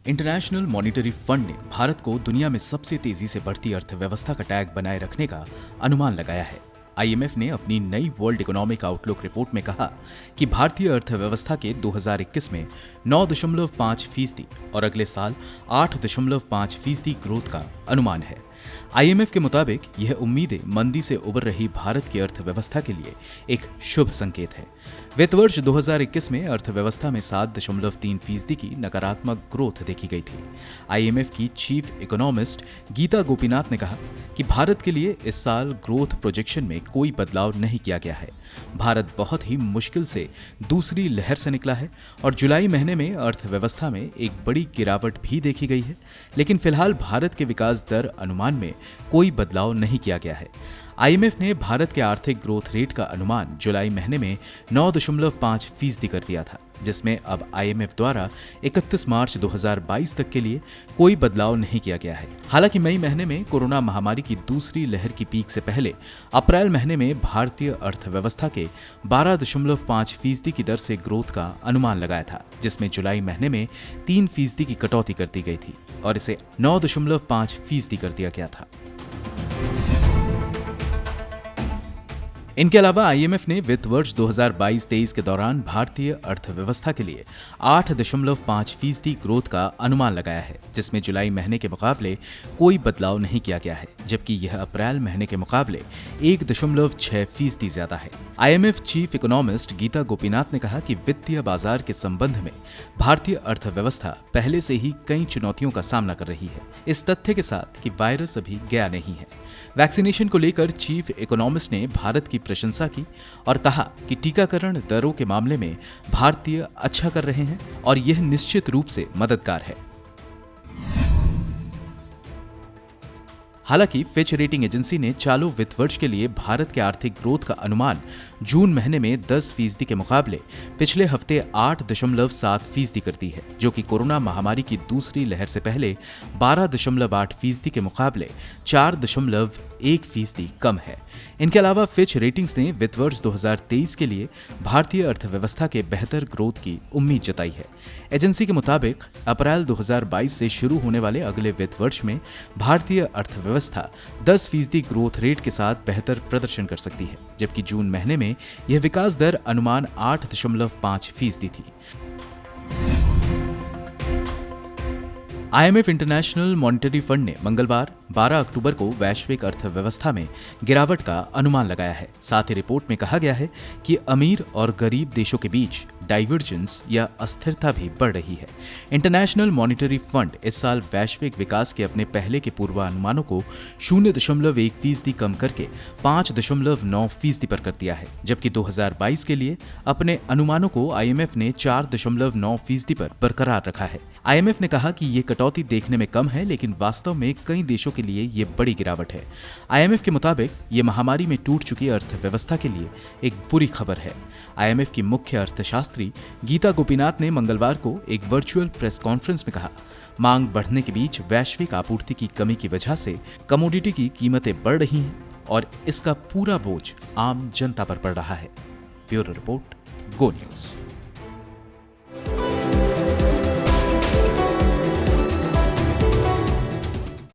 International monetary fund ने भारत को दुनिया में सबसे तेजी से बढ़ती अर्थव्यवस्था का टैग बनाए रखने का अनुमान लगाया है। आईएमएफ ने अपनी नई वर्ल्ड इकोनॉमिक आउटलुक रिपोर्ट में कहा कि भारतीय अर्थव्यवस्था के 2021 में 9.5% और अगले साल 8.5% ग्रोथ का अनुमान है। आईएमएफ के मुताबिक यह उम्मीदें मंदी से उबर रही भारत की अर्थव्यवस्था के लिए एक शुभ संकेत है। वित्त वर्ष 2021 में अर्थव्यवस्था में 7.3% की नकारात्मक ग्रोथ देखी गई थी। आईएमएफ की चीफ इकोनॉमिस्ट गीता गोपीनाथ ने कहा कि भारत के लिए इस साल ग्रोथ प्रोजेक्शन में कोई बदलाव नहीं किया गया है। भारत बहुत ही मुश्किल से दूसरी लहर से निकला है और जुलाई महीने में अर्थव्यवस्था में एक बड़ी गिरावट भी देखी गई है, लेकिन फिलहाल भारत के विकास दर अनुमान में कोई बदलाव नहीं किया गया है। आईएमएफ ने भारत के आर्थिक ग्रोथ रेट का अनुमान जुलाई महीने में 9.5% कर दिया था, जिसमें अब आईएमएफ द्वारा 31 मार्च 2022 तक के लिए कोई बदलाव नहीं किया गया है। हालांकि मई महीने में कोरोना महामारी की दूसरी लहर की पीक से पहले अप्रैल महीने में भारतीय अर्थव्यवस्था के 12.5% की दर से ग्रोथ का अनुमान लगाया था, जिसमें जुलाई महीने में 3% की कटौती कर दी गई थी और इसे 9.5% कर दिया गया था। इनके अलावा आईएमएफ ने वित्त वर्ष 2022-23 के दौरान भारतीय अर्थव्यवस्था के लिए 8.5% ग्रोथ का अनुमान लगाया है, जिसमें जुलाई महीने के मुकाबले कोई बदलाव नहीं किया गया है, जबकि यह अप्रैल महीने के मुकाबले 1.6% ज्यादा है। IMF chief economist Gita Gopinath ने कहा कि वित्तीय बाजार के संबंध में भारतीय अर्थव्यवस्था पहले से ही कई चुनौतियों का सामना कर रही है, इस तथ्य के साथ कि वायरस अभी गया नहीं है। वैक्सीनेशन को लेकर चीफ इकोनॉमिस्ट ने भारत की प्रशंसा की और कहा कि टीकाकरण दरों के मामले में भारतीय अच्छा कर रहे हैं और यह निश्चित रूप से मददगार है। हालांकि फिच रेटिंग एजेंसी ने चालू वित्त वर्ष के लिए भारत के आर्थिक ग्रोथ का अनुमान जून महीने में 10% के मुकाबले पिछले हफ्ते 8.7% कर दी है, जो कि कोरोना महामारी की दूसरी लहर से पहले 12.8% के मुकाबले 4.1% कम है। इनके अलावा फिच रेटिंग्स ने वित्त वर्ष 2023 के लिए भारतीय अर्थव्यवस्था के बेहतर ग्रोथ की उम्मीद जताई है। एजेंसी के मुताबिक अप्रैल 2022 से शुरू होने वाले अगले वित्त वर्ष में भारतीय अर्थव्यवस्था 10% ग्रोथ रेट के साथ बेहतर प्रदर्शन कर सकती है, जबकि जून महीने में यह विकास दर अनुमान 8.5% थी। आईएमएफ इंटरनेशनल मॉनिटरी फंड ने मंगलवार 12 अक्टूबर को वैश्विक अर्थव्यवस्था में गिरावट का अनुमान लगाया है। साथ ही रिपोर्ट में कहा गया है कि अमीर और गरीब देशों के बीच डाइवर्जेंस या अस्थिरता भी बढ़ रही है। इंटरनेशनल मॉनिटरी फंड इस साल वैश्विक विकास के अपने पहले के पूर्वानुमानों को 0.1% कम करके 5.9% पर कर दिया है, जबकि 2022 के लिए अपने अनुमानों को आईएमएफ ने 4.9% पर बरकरार रखा है। आईएमएफ ने कहा कि ये कटौती देखने में कम है, लेकिन वास्तव में कई देशों के लिए ये बड़ी गिरावट है। आईएमएफ के मुताबिक ये महामारी में टूट चुकी अर्थव्यवस्था के लिए एक बुरी खबर है। आईएमएफ की मुख्य अर्थशास्त्री गीता गोपीनाथ ने मंगलवार को एक वर्चुअल प्रेस कॉन्फ्रेंस में कहा, मांग बढ़ने के बीच वैश्विक आपूर्ति की कमी की वजह से कमोडिटी की कीमतें बढ़ रही हैं और इसका पूरा बोझ आम जनता पर पड़ रहा है। ब्यूरो रिपोर्ट, गो न्यूज।